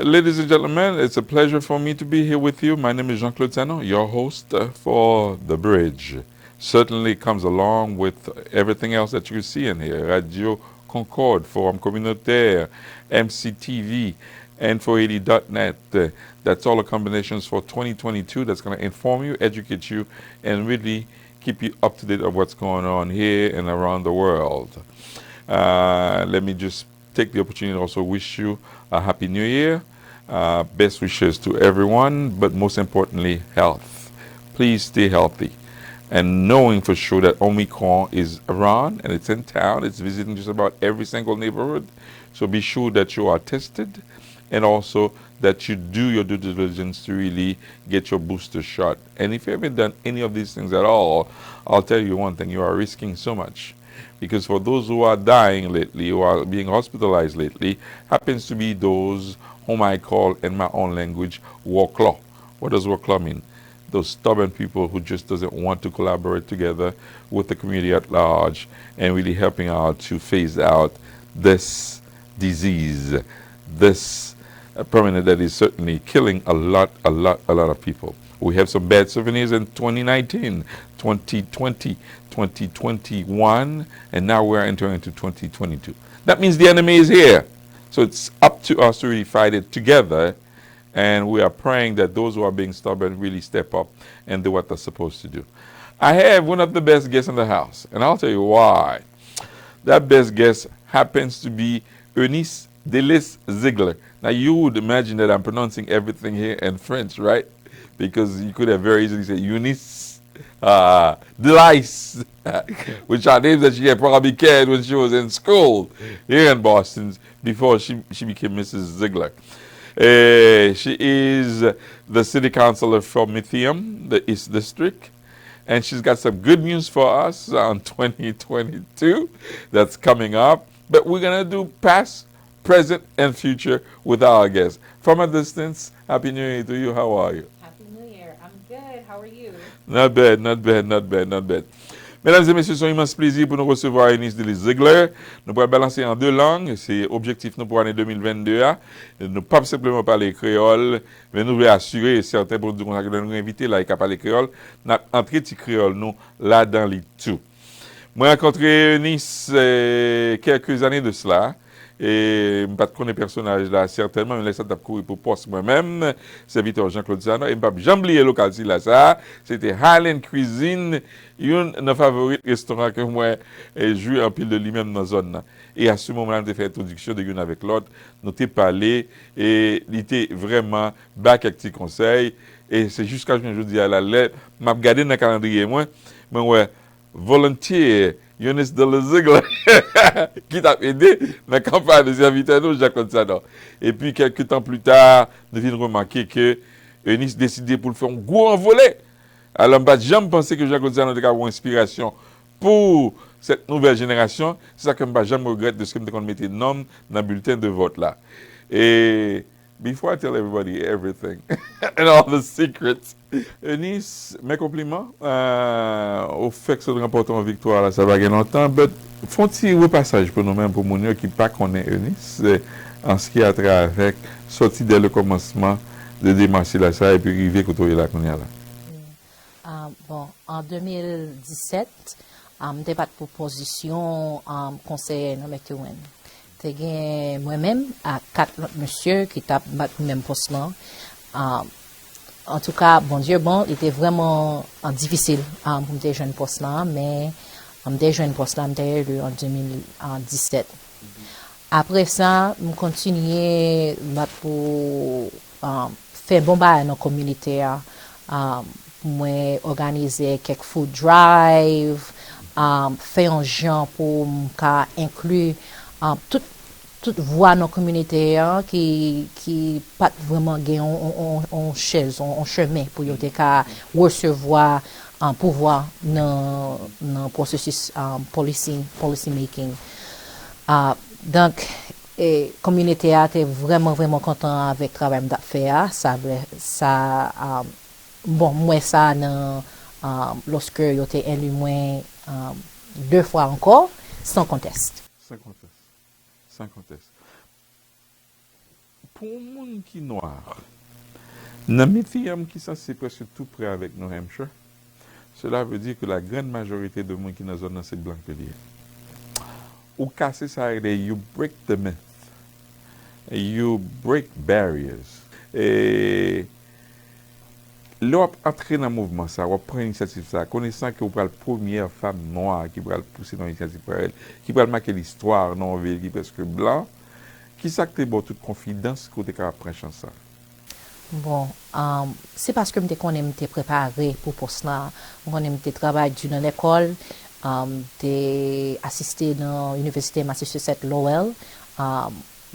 Ladies and gentlemen, it's a pleasure for me to be here with you. My name is Jean-Claude Sano, your host for The Bridge. Certainly comes along with everything else that you see in here. Radio Concorde, Forum Communautaire, MCTV, Info80.net. That's all the combinations for 2022 that's going to inform you, educate you, and really keep you up to date of what's going on here and around the world. Let me just take the opportunity to also wish you a happy new year. Best wishes to everyone, but most importantly, health. Please stay healthy. And knowing for sure that Omicron is around and it's in town, it's visiting just about every single neighborhood. So be sure that you are tested and also that you do your due diligence to really get your booster shot. And if you haven't done any of these things at all, I'll tell you one thing, you are risking so much. Because for those who are dying lately, who are being hospitalized lately, happens to be those whom I call in my own language, warclaw. What does warclaw mean? Those stubborn people who just doesn't want to collaborate together with the community at large and really helping out to phase out this disease, this permanent that is certainly killing a lot of people. We have some bad souvenirs in 2019, 2020, 2021, and now we're entering into 2022. That means the enemy is here. So it's up to us to really fight it together, and we are praying that those who are being stubborn really step up and do what they're supposed to do. I have one of the best guests in the house, and I'll tell you why. That best guest happens to be EUNICE Zeigler. Now you would imagine that I'm pronouncing everything here in French, right? Because you could have very easily said EUNICE Delice, which are names that she had probably carried when she was in school here in Boston before she became Mrs. Zeigler. She is the city councilor for Mithium, the East District, and she's got some good news for us on 2022 that's coming up. But we're going to do past, present, and future with our guests. From a distance, Happy New Year to you. How are you? Happy New Year. I'm good. How are you? Not bad, not bad, not bad, not bad. Mesdames et messieurs, c'est un immense plaisir pour nous recevoir EUNICE Zeigler. Nous pourrons balancer en deux langues. C'est objectif nous pour l'année 2022. Nous pas simplement parler créole, mais nous voulons assurer certains pour nous nous inviter là à parler créole. Nous entrer petit créole nous là dans les tout. Moi j'ai rencontré EUNICE quelques années de cela. Et je ne connais pas le personnage là, certainement, mais laisse ça courir pour poste moi-même, serviteur Jean-Claude Sano, et je n'ai jamais oublié le local là, ça, c'était Highland Cuisine, un de nos favoris restaurants que moi j'ai joué en pile de lui-même dans la zone. Et à ce moment-là, nous avons fait l'introduction de l'une avec l'autre, nous avons parlé, et il était vraiment bac avec petits conseils, et c'est jusqu'à ce que je dis à la lettre, je vais regarder dans le calendrier, moi, mais ouais, volontiers, EUNICE Zeigler qui t'a aidé dans la campagne des invités nous, Jacques Sano. Et puis, quelques temps plus tard, nous venons remarquer que EUNICE décidé pour le faire un gros envolé. Alors, je n'ai jamais pensé que Jacques Sano avait une inspiration pour cette nouvelle génération. C'est ça que je n'ai jamais regretté de ce que nous mettre nom dans le bulletin de vote là. Et before I tell everybody everything and all the secrets, EUNICE, mes compliments au fait que ce remporte en victoire là, ça va gagner longtemps, mais font un repassage pour nous-mêmes, pour nous qui pas connaît EUNICE, en ce qui a trait avec sorti dès le commencement de démarcher là ça et puis arriver côté là qu'on y a là. Bon, en 2017, j'ai pas de proposition en conseil nommé Théouen. J'ai moi-même à 4 autres monsieur qui tapent le même poste là. En tout cas, bon Dieu, bon, il était vraiment difficile pour me jeune poste là, mais me jeune poste là, en 2017. Après ça, je continuais pour faire bon bail dans la communauté, pour organiser quelques food drive, faire un genre pour inclure toute voix dans la communauté qui pas vraiment gagné en chaise, en chemin pour y recevoir un pouvoir dans le processus policy making. Donc, la communauté a été vraiment content avec le travail d'affaires. Bon, moi, ça, lorsque il a été élu, moi, 2 fois encore, sans conteste. Sans conteste. pour un monde qui est noir, dans mes filles qui sont presque tout près avec New Hampshire, cela veut dire que la grande majorité de monde qui dans la zone c'est blanc que lié. Ou casser ça, you break the myth, you break barriers. Et l'on entrer dans le mouvement, ça, on prend l'initiative, ça, connaissant que vous êtes la première femme noire qui va pousser dans l'initiative pour elle, qui va marquer l'histoire dans une ville qui est presque blanc, qui s'acte bon toute confidence que vous êtes capable de prendre chance ça. Bon, c'est parce que je suis préparé pour cela. Je travaillé dans l'école, j'ai assisté dans l'université Massachusetts Lowell.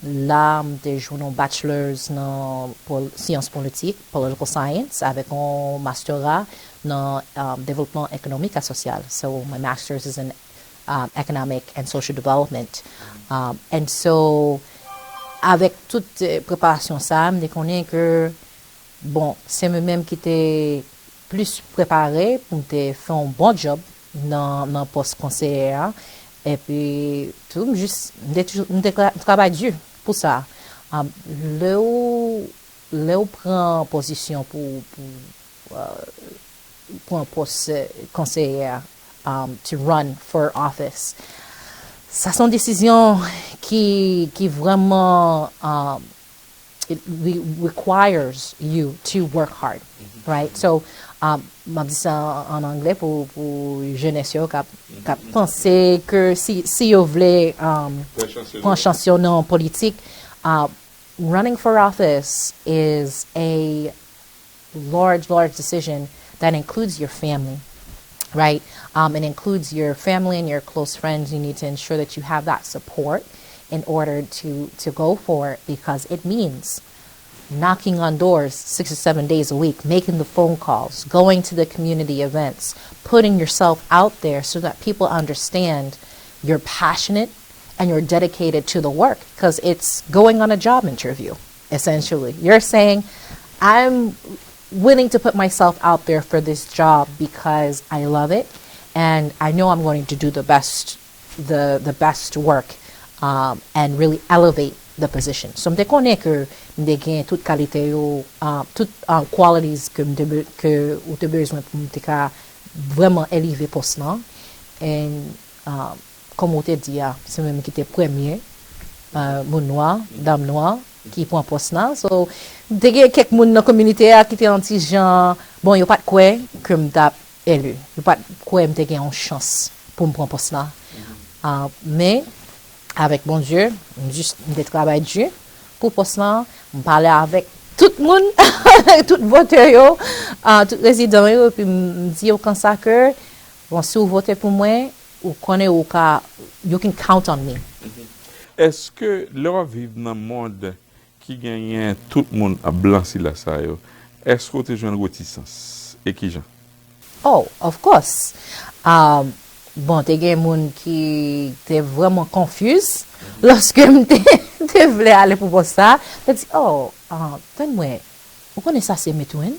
Là, j'ai joué un bachelor's dans sciences politiques, political science, avec un masterat dans développement économique et social. So my master's is in economic and social development. And so, avec toute préparation ça, je connais que bon, c'est moi-même qui t'ai plus préparé pour te faire un bon job dans le poste conseiller. Et puis, tout, juste, je travaille dur pour ça. Là où prend position pour un poste conseiller, to run for office. Ça sont des décisions qui vraiment it requires you to work hard, right? So, je dis ça en anglais pour jeunesse qui penser que si vous voulez prendre chanson en politique, running for office is a large decision that includes your family. Right? It includes your family and your close friends. You need to ensure that you have that support in order to go for it, because it means knocking on doors 6 or 7 days a week, making the phone calls, going to the community events, putting yourself out there so that people understand you're passionate and you're dedicated to the work, because it's going on a job interview, essentially. You're saying, I'm willing to put myself out there for this job because I love it and I know I'm going to do the best work and really elevate the position. So je connais que je gagne toute qualité toutes qualities que vous avez besoin pour vraiment élever poste là. Et comme on te dit, c'est même qui était premier mon noir, dame noire qui prend poste là. So il y a quelques monde dans la communauté qui étaient anti gens bon il y a pas de quoi que me t'a élu. Il y a pas de quoi me te gagne une chance pour me prendre poste là. Mais avec bon Dieu, juste de travail dur pour poste là, on parlait avec tout le monde, tout voteur tout résident et puis me dire comme ça que bon si vous votez pour moi, vous connaissez au cas you can count on me. Est-ce que l'on vit dans un monde qui gagne tout le monde à blanc si la ça yo, est-ce que tu as une réticence et qui gens? Oh, of course. Bon, t'es des gens qui étaient vraiment confus lorsque je voulais aller pour ça. Je dis, oh, donne-moi, vous connaissez ça, c'est Metouin?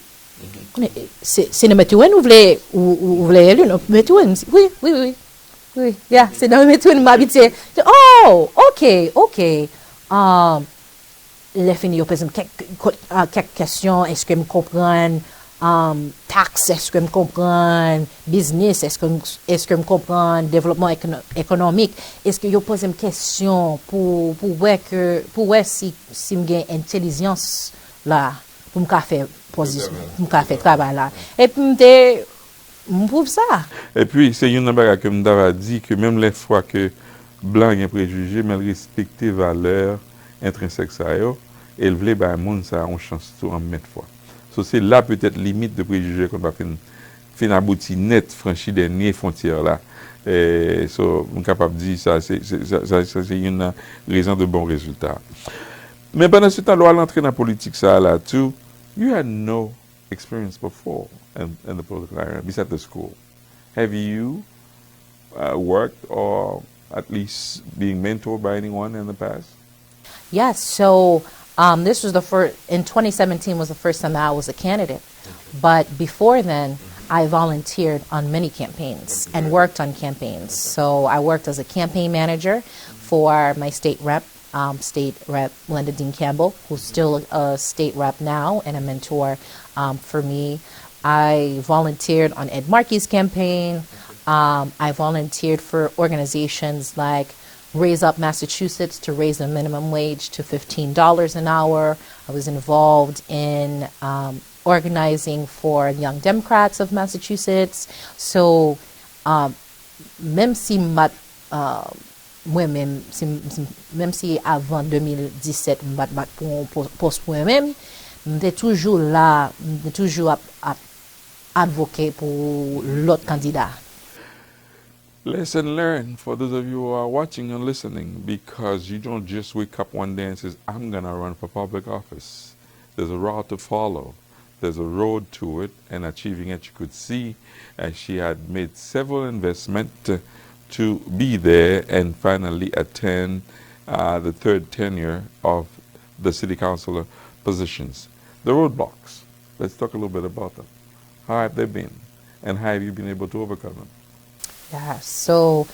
C'est le Metouin ou vous voulez élu? Metouin? Oui, yeah, c'est dans le Metouin m'habiter. Oh, ok. Les filles, par exemple, quelques questions, est-ce que me comprennent? Taxes, est-ce que me comprennent? Business, est-ce que me comprennent? Développement économique, est-ce que vous posez une question pour voir si me gagne intelligence là, pour me faire position, pour me faire travail là. Et puis, me prouve ça. Et puis, c'est une chose que je dit que même les fois que blanc a préjugé, mais il respecte les valeurs intrinsèques ça yo, et il voulait ben monde ça on chance tout en mettre fois. So c'est là peut-être limite de préjugés qu'on va faire aboutir net franchir dernière frontière là. Et so on capable de dire ça c'est une raison de bons résultats. Mais pendant ce temps là l'entrée dans la politique ça là too, you had no experience before in the political area besides the school. Have you worked or at least being mentored by anyone in the past? Yes, so this was in 2017 was the first time that I was a candidate. But before then, I volunteered on many campaigns and worked on campaigns. So I worked as a campaign manager for my state rep State Rep Linda Dean Campbell, who's still a state rep now and a mentor for me. I volunteered on Ed Markey's campaign. I volunteered for organizations like Raise Up Massachusetts to raise the minimum wage to $15 an hour. I was involved in organizing for Young Democrats of Massachusetts. So, même si moi-même, même si avant 2017, je me pour un poste pour moi-même, j'étais toujours là, j'étais toujours à advoquer pour l'autre candidat. Lesson learned for those of you who are watching and listening, because you don't just wake up one day and say, I'm going to run for public office. There's a route to follow. There's a road to it, and achieving it. You could see she had made several investments to be there and finally attend the third tenure of the city councilor positions. The roadblocks, let's talk a little bit about them. How have they been, and how have you been able to overcome them? Yeah, so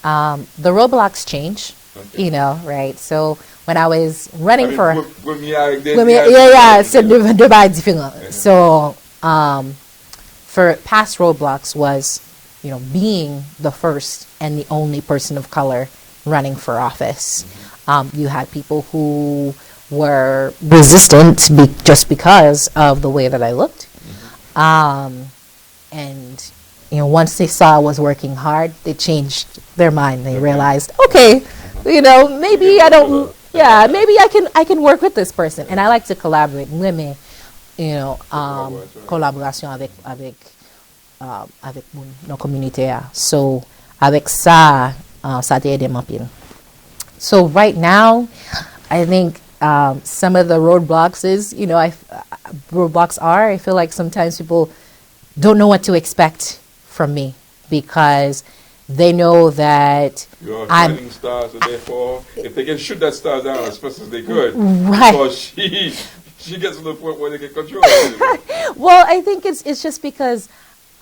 the roadblocks change, you know, right? So when I was running for... c'est deux bails différents. So for past roadblocks was, you know, being the first and the only person of color running for office. You had people who were resistant just because of the way that I looked. And you know, once they saw I was working hard, they changed their mind. They realized, okay, you know, maybe I don't, yeah, maybe I can work with this person. And I like to collaborate. Women, you know, collaboration avec nos communautés. So, avec ça, ça t'aide un peu. So right now, I think some of the roadblocks is, you know, I feel like sometimes people don't know what to expect from me, because they know that you're shining stars, and therefore, if they can shoot that star down as fast as they could, right? Because she gets to the point where they can control it. Well, I think it's just because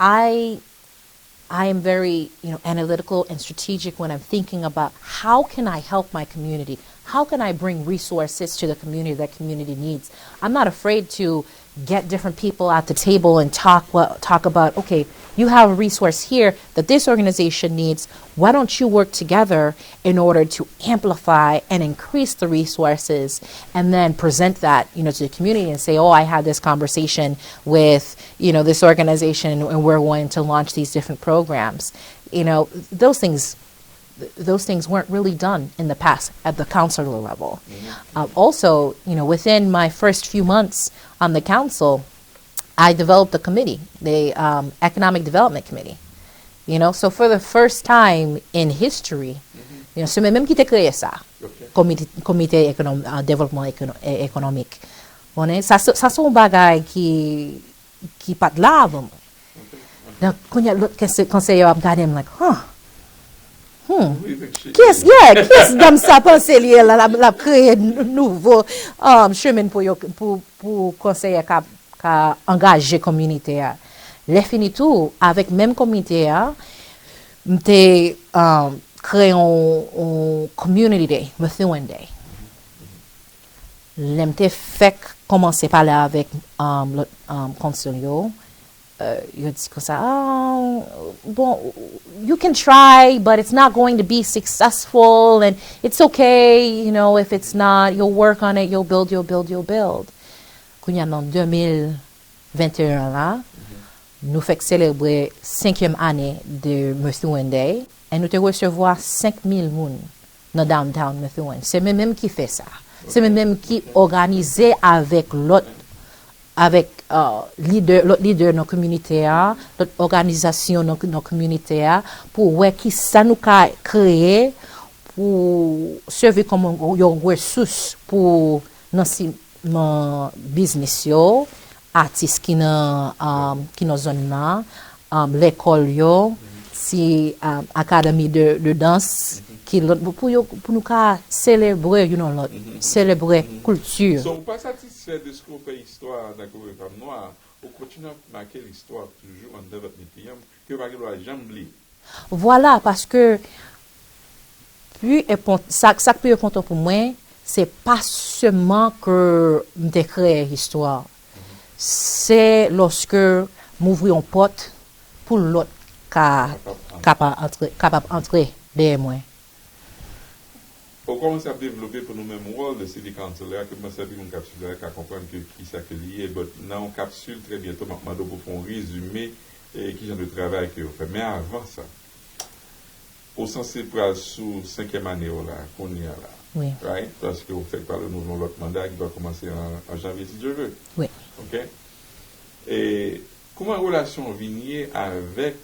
I am very, you know, analytical and strategic when I'm thinking about how can I help my community? How can I bring resources to the community that community needs? I'm not afraid to get different people at the table and talk about, okay, you have a resource here that this organization needs. Why don't you work together in order to amplify and increase the resources, and then present that, you know, to the community and say, oh, I had this conversation with, you know, this organization and we're going to launch these different programs. You know, those things weren't really done in the past at the council level. Also, you know, within my first few months on the council, I developed a committee, the Economic Development Committee. You know, so for the first time in history, you know, c'est même qui t'a créé ça, comité développement économique. Ça sont bagay qui pas là avant. Donc quand il y a l'autre conseiller a regardé, I'm like, Qu'est-ce comme ça penser lié la créer nouveau chemin pour conseiller qu'a engagé communauté. Les fini tout avec même communauté m'té créé un community day, Methuen Day. L'emté fait commencer parler avec le conseiller. You dit comme ça, bon, you can try, but it's not going to be successful, and it's okay, you know, if it's not, you'll work on it, you'll build. Quand en 2021 là, nous fait célébrer 5e année de Methuen Day, et nous te recevoir 5,000 personnes dans downtown Methuen. C'est même qui fait ça. C'est même qui organise avec l'autre l'autre leader de nos communautés, l'autre organisation de nos communautés, pour voir qui ça nous a créé pour servir comme une ressource pour nos business, artistes qui dans zone là, l'école, si académie de danse, pour nous célébrer, you know, célébrer culture. So, pas satisfait de ce qu'on fait histoire dans le femme noire, on continue à marquer l'histoire toujours en développement que va jamais oublier. Voilà, parce que ça plus important pour moi, c'est pas seulement que m'te créé histoire. C'est lorsque m'ouvrir une porte pour l'autre capable entrer derrière moi. Pour commencer à développer pour nous-mêmes rôle de City Councilor, que moi, c'est une capsule qui comprendre que qui ça que lié, mais dans une capsule, très bientôt, je vais pour faire un résumé et qui genre de travail que vous faites. Mais avant ça, au sens pour sous 5e année, là, qu'on y a là. Oui. Right? Parce que vous faites par le nouveau l'autre mandat qui va commencer en janvier, si Dieu veut. Oui. OK? Et comment relation vignier avec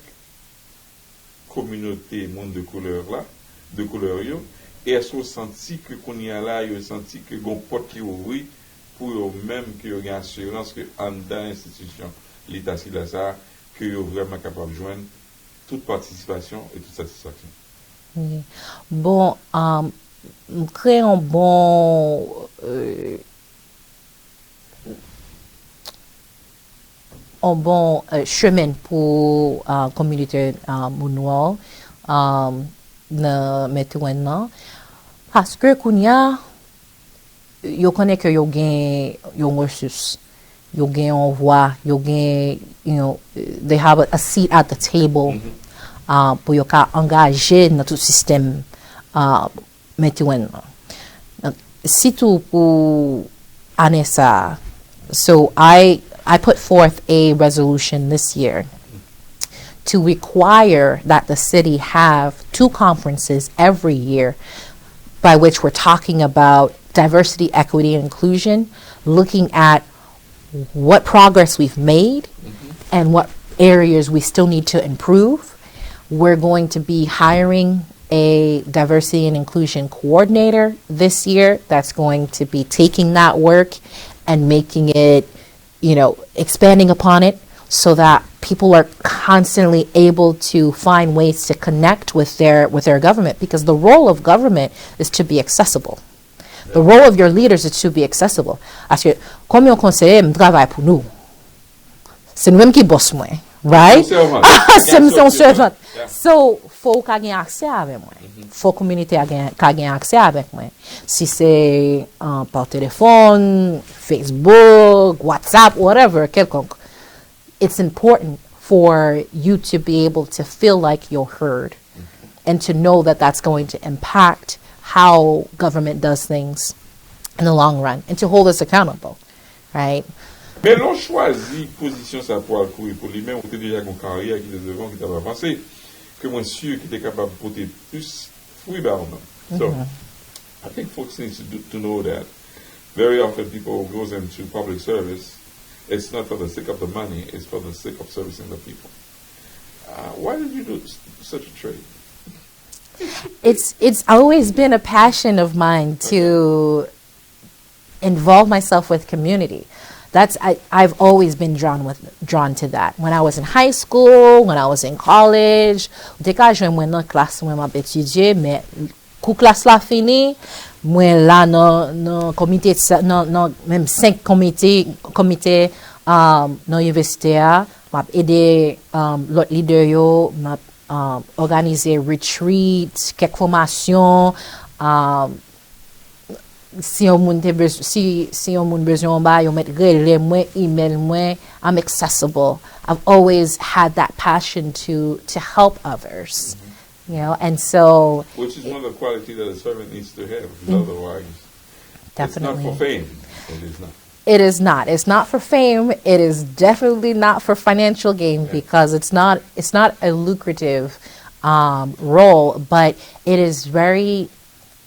communauté monde de couleur là, de couleur yo, et est-ce qu'on senti que qu'on y a là, yo senti que gon porte qui ouvri pour eux même que yo gagne assurance que en dans l'institution l'état si là ça que yo vraiment capable de joindre toute participation et toute satisfaction. Oui. Bon, créer un bon chemin pour la communauté mounoual dans maintenant parce que kounya yo connaît que yo gain yo ressources yo gain on voix yo gain they have a seat at the table pour yo ka engager dans tout système maintenant si tout pour année ça so I put forth a resolution this year to require that the city have 2 conferences every year by which we're talking about diversity, equity, and inclusion, looking at what progress we've made and what areas we still need to improve. We're going to be hiring a diversity and inclusion coordinator this year that's going to be taking that work and making it, expanding upon it so that people are constantly able to find ways to connect with their government, because the role of government is to be accessible. The role of your leaders is to be accessible. Parce que comme un conseiller, je travaille pour nous. C'est nous-mêmes qui bosse moi, right? C'est un servant. So, faut qu'on ait accès avec moi. Faut que la communauté ait accès avec moi. Si c'est par téléphone, Facebook, WhatsApp, whatever, quelconque. It's important for you to be able to feel like you're heard and to know that that's going to impact how government does things in the long run and to hold us accountable, right? Mais l'on choisit position ça pour courir pour lui-même, ou déjà une carrière qui est devant, qui t'a avancé, que moi sûr qu'il est capable de porter plus fruits par nous. So, I think folks need to know that very often people who goes into public service, it's not for the sake of the money, it's for the sake of servicing the people. Why did you do such a trade? It's always been a passion of mine to involve myself with community. I've always been drawn to that. When I was in high school, when I was in college, dès que je suis dans classe où m'a étudié, mais quand classe la fini, moi là dans comité non même 5 comités dans l'université, m'a aidé l'autre leader yo, m'a organisé retreat, quelques formations. Si on moun besoin ba, yo met relé moi, email moi, I'm accessible. I've always had that passion to help others, and so. Which is one of the qualities that a servant needs to have, because otherwise, definitely. It's not for fame. It is not. It is not. It's not for fame. It is definitely not for financial gain, because it's not a lucrative role, but it is very.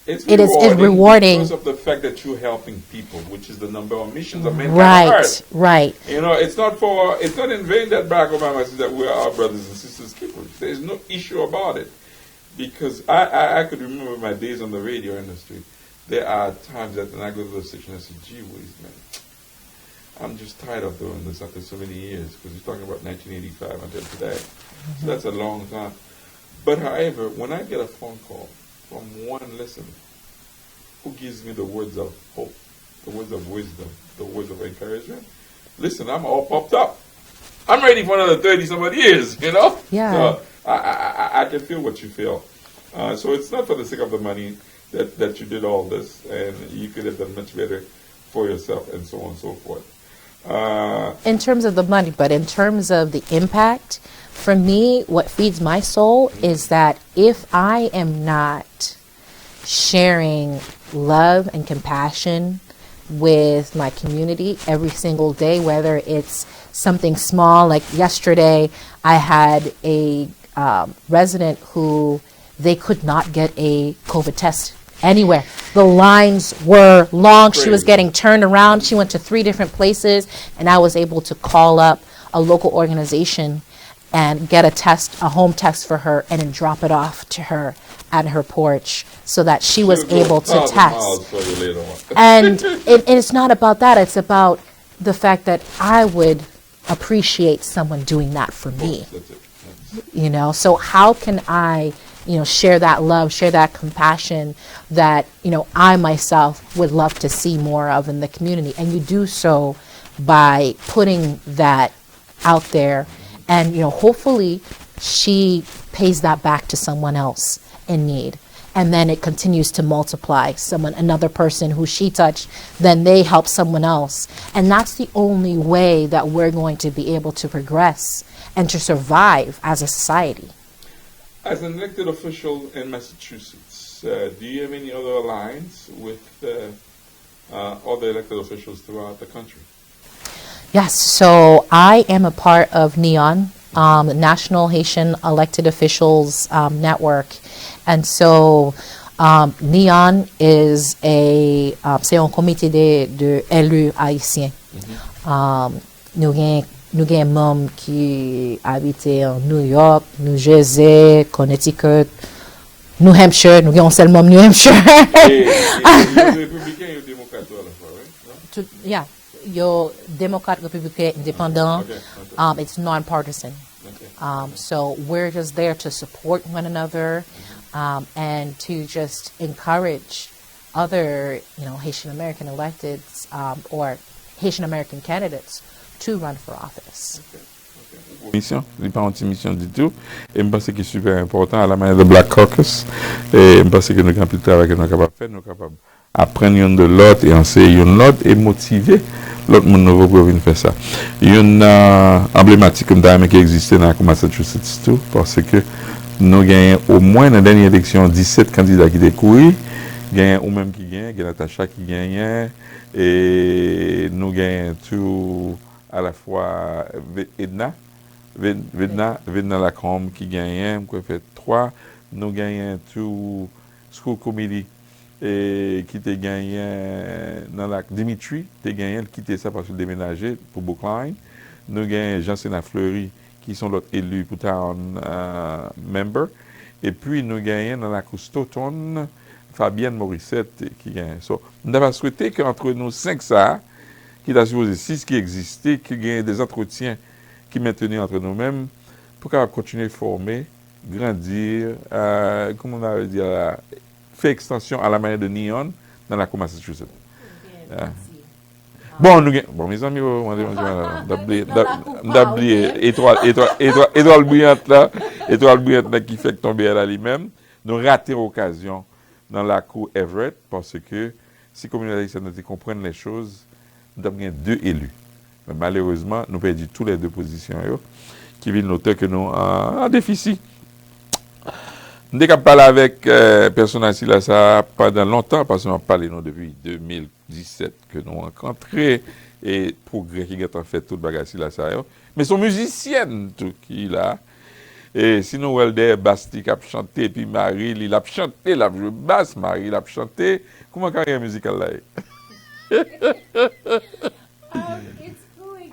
It's rewarding because of the fact that you're helping people, which is the number one missions of mankind on earth. Right. It's not in vain that Barack Obama says that we are our brothers and sisters keepers. There's no issue about it, because I could remember my days on the radio industry. There are times that when I go to the station, I say, "Gee whiz, man, I'm just tired of doing this after so many years." Because you're talking about 1985 until today, so that's a long time. But however, when I get a phone call from one listener who gives me the words of hope, the words of wisdom, the words of encouragement, listen, I'm all popped up. I'm ready for another 30-some-odd years, Yeah. So I can feel what you feel. So it's not for the sake of the money. that you did all this, and you could have done much better for yourself, and so on and so forth. In terms of the money, but in terms of the impact, for me, what feeds my soul is that if I am not sharing love and compassion with my community every single day, whether it's something small, like yesterday, I had a resident who they could not get a COVID test anywhere. The lines were long. She was getting turned around. She went to 3 different places, and I was able to call up a local organization and get a home test for her, and then drop it off to her at her porch so that she was able to test. And it's not about that. It's about the fact that I would appreciate someone doing that for me. You know, so how can I, share that love, share that compassion that, I myself would love to see more of in the community. And you do so by putting that out there. And, hopefully she pays that back to someone else in need. And then it continues to multiply. Another person who she touched, then they help someone else. And that's the only way that we're going to be able to progress and to survive as a society. As an elected official in Massachusetts, do you have any other alliance with other elected officials throughout the country? Yes, so I am a part of NEON, the National Haitian Elected Officials Network. And so NEON is c'est un comité de élus haïtiens. Nous avons membres qui habitent en New York, New Jersey, Connecticut, New Hampshire. Nous avons seulement New Hampshire. Républicain et démocrate à la fois, right? Yeah. You're Democrat, Republican, Independent. Okay. It's nonpartisan. Okay. So we're just there to support one another and to just encourage other, Haitian American electeds or Haitian American candidates to run for office. Mission, ce n'est pas une mission du tout. Et je pense que c'est super important à la manière de Black Caucus. Et je pense que nous avons plus de travail que nous sommes capables de faire. Nous sommes capables d'apprendre l'un de l'autre et enseigner l'autre et motiver l'autre monde nouveau pour venir faire ça. Il y a une emblématique comme ça qui existe dans le Massachusetts tout, parce que nous gagnons au moins dans la dernière élection 17 candidats qui décourent, gagnent ou même qui gagnent, Natacha qui gagne, et nous gagnons tout à la fois Vedna Lacombe qui gagne, qui fait 3, nous gagnons tout School Committee et qui te gagné dans la Dimitri, te gagné, qui était ça parce qu'il déménageait pour Brookline. Nous gagnons Jean-Sénat Fleury qui sont l'autre élus pour town member. Et puis nous gagnons dans la Coustoton Fabienne Morissette qui gagne. So, nous avons souhaité qu'entre nous 5 ça, qui a supposé 6 qui existaient, qui gagnent des entretiens qui maintenaient entre nous-mêmes pour qu'on continue à former, grandir, comment on va dire, faire extension à la manière de NEON dans la Massachusetts. Bon, mes amis, étoile brillante là, qui fait tomber à lui-même, nous rater l'occasion dans la cour Everett, parce que si la communauté haïtienne comprenne les choses, nous avons 2 élus. Mais malheureusement, nous perdons toutes les 2 positions qui viennent noter que nous en déficit. Nous avons parlé avec personnel ici là ça pendant longtemps parce qu'on a parlé depuis 2017 que nous avons rencontré et progrès qui ont fait tout le bagage là ça. Mais sont musiciennes tout qui là. Et sinon Welder Basti qui a chanté puis Marie il a chanté la joué basse Marie il a chanté comment carrière musicale là.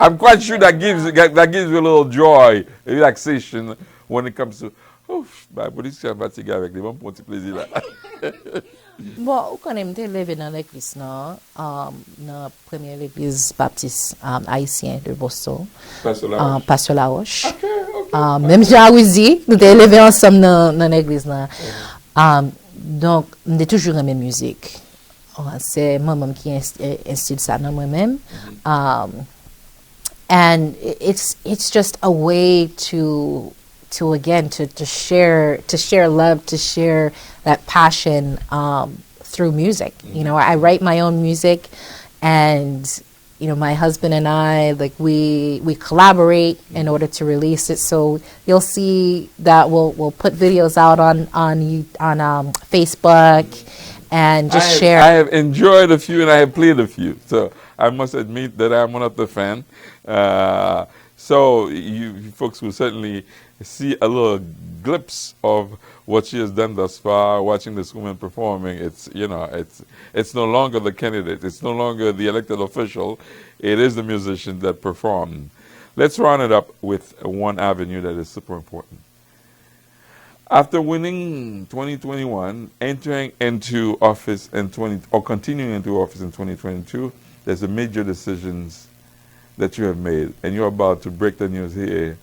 I'm quite sure that gives you a little joy, relaxation when it comes to bah, police qui a fatigué avec les bons pour un petit plaisir là. Bon, ou quand même levé dans l'église dans la première église baptiste haïtien de Boston, Pasteur La Roche. Okay. Même Jean Ouizi, nous t'es levé ensemble dans l'église là. Donc, nous toujours la même musique. C'est moi-même qui instille ça dans moi-même. And it's just a way to again to share love, to share that passion through music. You know, I write my own music, and you know, my husband and I, like, we collaborate in order to release it. So you'll see that we'll put videos out on Facebook and just share. I have enjoyed a few and I have played a few. So I must admit that I'm one of the fans. So you folks will certainly see a little glimpse of what she has done thus far, watching this woman performing. It's, you know, it's no longer the candidate. It's no longer the elected official. It is the musician that performed. Let's round it up with one avenue that is super important. After winning 2021, entering into office in continuing into office in 2022, there's a major decisions that you have made, and you're about to break the news here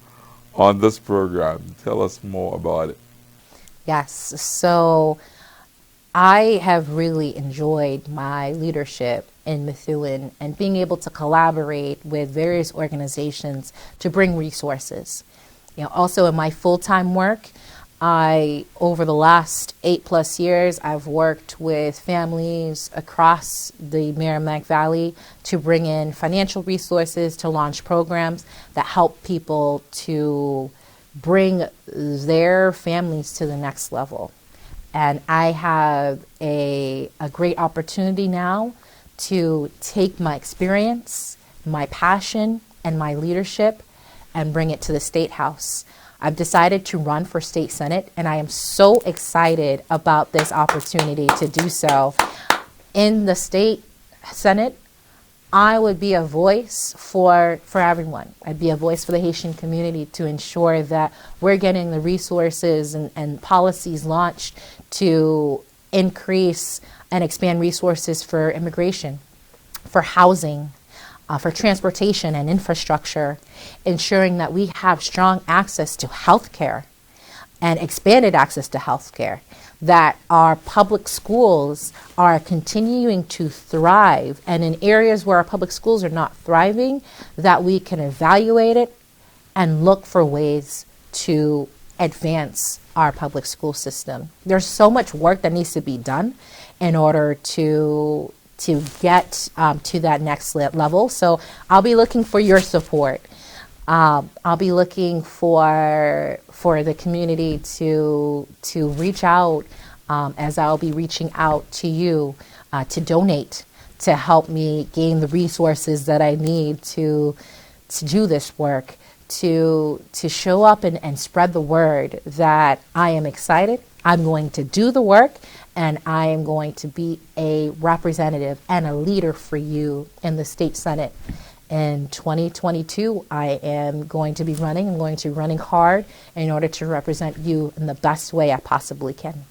on this program. Tell us more about it. Yes. So I have really enjoyed my leadership in Methuen and being able to collaborate with various organizations to bring resources. You know, also in my full-time work, over the last 8+ years, I've worked with families across the Merrimack Valley to bring in financial resources to launch programs that help people to bring their families to the next level. And I have a great opportunity now to take my experience, my passion, and my leadership and bring it to the State House. I've decided to run for State Senate, and I am so excited about this opportunity to do so. In the State Senate, I would be a voice for everyone. I'd be a voice for the Haitian community to ensure that we're getting the resources and policies launched to increase and expand resources for immigration, for housing, for transportation and infrastructure, ensuring that we have strong access to health care and expanded access to health care, that our public schools are continuing to thrive, and in areas where our public schools are not thriving, that we can evaluate it and look for ways to advance our public school system. There's so much work that needs to be done in order to get to that next level. So I'll be looking for your support. I'll be looking for the community to reach out, as I'll be reaching out to you to donate, to help me gain the resources that I need to do this work, to show up and spread the word that I am excited. I'm going to do the work, and I am going to be a representative and a leader for you in the State Senate. In 2022, I am going to be running. I'm going to be running hard in order to represent you in the best way I possibly can.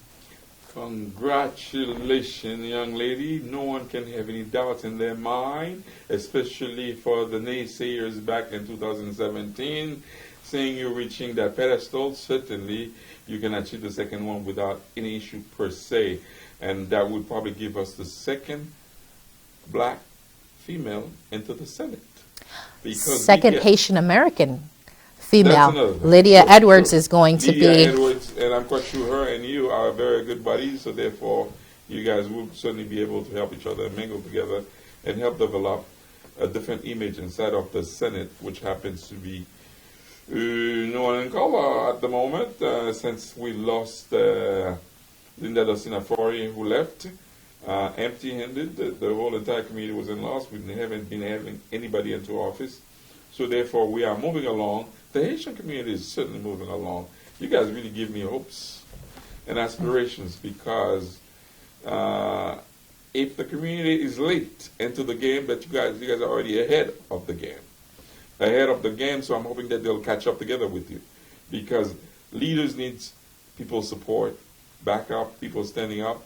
Congratulations, young lady. No one can have any doubts in their mind, especially for the naysayers back in 2017, saying you're reaching that pedestal. Certainly, you can achieve the second one without any issue per se. And that would probably give us the second black female into the Senate. Second Haitian American female. Lydia Edwards is going to be. Lydia Edwards, and I'm quite sure her and you are very good buddies, so therefore you guys will certainly be able to help each other and mingle together and help develop a different image inside of the Senate, which happens to be no one in color at the moment, since we lost Linda Dacina Fori, who left empty-handed. The whole entire community was in loss. We haven't been having anybody into office. So therefore, we are moving along. The Haitian community is certainly moving along. You guys really give me hopes and aspirations, because if the community is late into the game, but you guys are already ahead of the game. So I'm hoping that they'll catch up together with you, because leaders need people's support, backup, people standing up,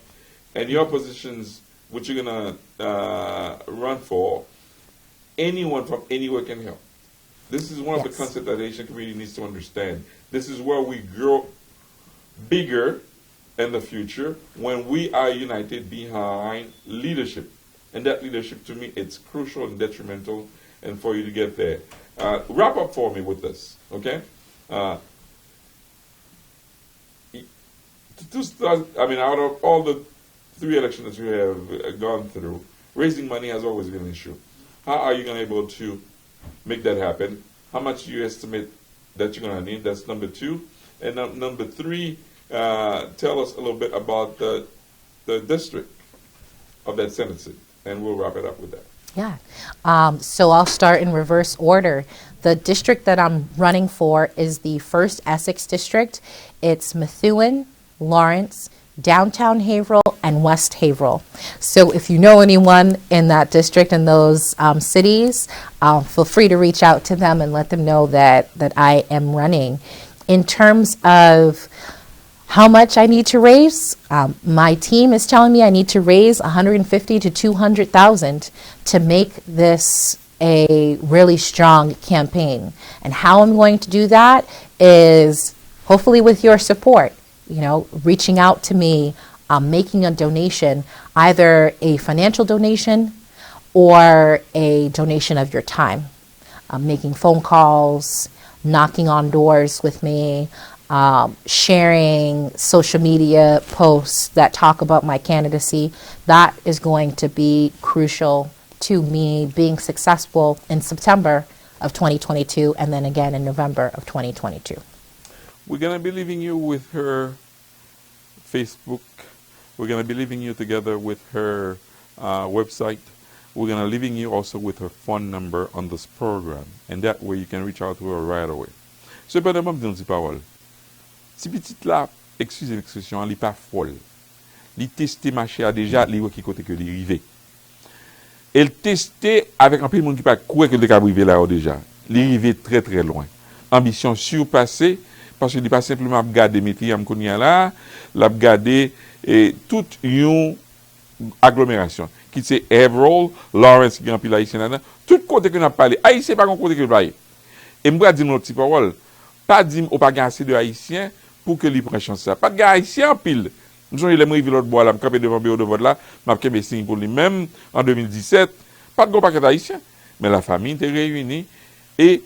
and your positions, which you're going to run for, anyone from anywhere can help. This is one of the concepts that the Haitian community needs to understand. This is where we grow bigger in the future, when we are united behind leadership. And that leadership, to me, it's crucial and detrimental, and for you to get there. Wrap up for me with this, okay? Out of all the three elections that you have gone through, raising money has always been an issue. How are you going to be able to make that happen? How much do you estimate that you're going to need? That's number two. And number three, tell us a little bit about the district of that Senate seat, and we'll wrap it up with that. Yeah. So I'll start in reverse order. The district that I'm running for is the 1st Essex district. It's Methuen, Lawrence, Downtown Haverhill, and West Haverhill. So if you know anyone in that district and those cities, feel free to reach out to them and let them know that I am running. In terms of how much I need to raise, my team is telling me I need to raise $150,000 to $200,000 to make this a really strong campaign. And how I'm going to do that is hopefully with your support, reaching out to me, making a donation, either a financial donation or a donation of your time, making phone calls, knocking on doors with me, sharing social media posts that talk about my candidacy. That is going to be crucial to me being successful in September of 2022 and then again in November of 2022. We're going to be leaving you with her Facebook. We're going to be leaving you together with her website. We're going to be leaving you also with her phone number on this program. And that way you can reach out to her right away. Cependant, je dis une parole. Si petite là, excusez l'expression, elle n'est pas folle. Elle testé marché a déjà, elle voit qui côté que elle arrive. Elle testé avec un peu de monde qui pas croire que le cap arrivé là déjà. Elle arrivé très très loin. Ambition surpassée parce que il pas simplement regarder métier am konya là, l'a regarder toute une agglomération qui c'est Haverhill, Lawrence qui en pile haïtien là, tout côté que n'a parlé. Haïtien pas côté que parler. Et moi dire notre petite parole, pas dire ou pas assez de haïtiens pour que li prenne chance ça. Pas de haïtien en pile. Nous sommes les rive l'autre bois là, me camper devant bureau de vote là, m'a kembe signe pour lui-même en 2017, pas de gros paquet haïtien, mais la famille était réunie et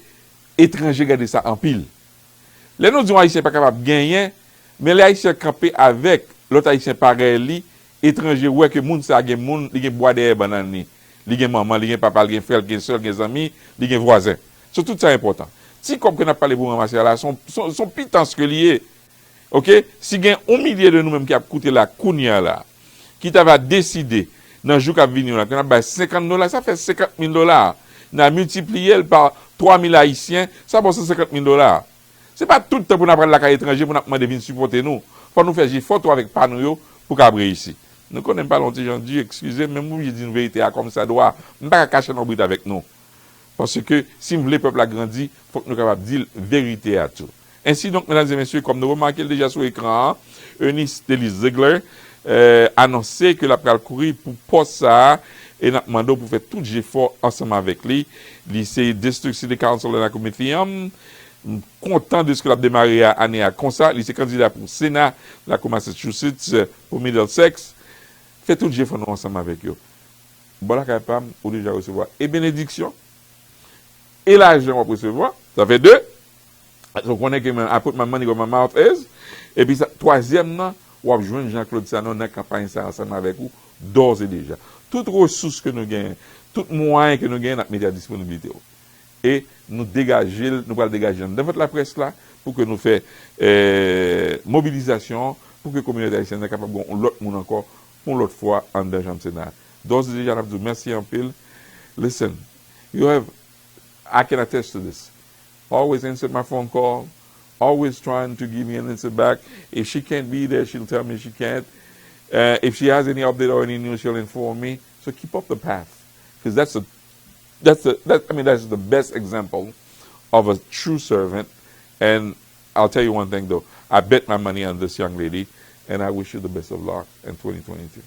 étrangers garder ça en pile. Les nous disons haïtiens pas capable de gagner, mais les haïtiens camper avec l'autre haïtien pareil li, étranger ouais que monde ça gen monde, li gen bois derrière banane ni, li gen maman, li gen papa, li gen frère, li gen sœur, li gen amis, li gen voisin. C'est tout ça important. Si comme qu'on a parlé pour ramasser là, son pitance que lié. OK, si gen 1 millier de nous-mêmes qui a coûté la kounia là, qui t'avait décidé dans jour qui venir là, qu'on a $50, ça fait $50,000. On a multiplié par 3,000 haïtiens, ça vaut $50,000. C'est pas tout le temps pour nous prendre la caille étranger pour nous demander de venir supporter nous. Faut nous faire des photos avec panneau pour cabrer ici. Nous connaissons pas l'anti gens Dieu, excusez, même moi je dis une vérité comme ça doit, on pas cacher nos bruits avec nous. Parce que si nous voulons le peuple a grandi, faut que nous capables dire vérité à tout. Ainsi donc, mesdames et messieurs, comme nous remarquons déjà sur l'écran, EUNICE Zeigler annoncé que la pral courir pour poste ça et nous demandons pour faire tout effort ensemble avec lui. Lycée District City Council de la Comité, content de ce que l'a démarré à année à comme ça. Lycée candidat pour Sénat, la Massachusetts pour Middlesex. Fait tout effort ensemble avec eux. Bon la capable ou déjà recevoir et bénédiction et l'argent on peut recevoir. Ça fait 2. Donc on est que I put my money where my mouth is. Et puis troisièmement, on va joindre Jean-Claude Sanon dans la campagne ça ensemble avec vous d'ores et déjà. Toutes ressources que nous gagnons, tous moyens que nous gagnons, notre média disponibilité. Et nous dégager, nous allons dégager dans votre la presse là pour que nous fassions mobilisation pour que la communauté haïtienne soit capable de l'autre monde encore pour l'autre fois en deuxième Sénat. D'ores et déjà, nous merci en pile. Listen, I can attest to this. Always answer my phone call, always trying to give me an answer back. If she can't be there, she'll tell me she can't. If she has any update or any news, she'll inform me. So keep up the path, because that's the best example of a true servant. And I'll tell you one thing though, I bet my money on this young lady, and I wish you the best of luck in 2022.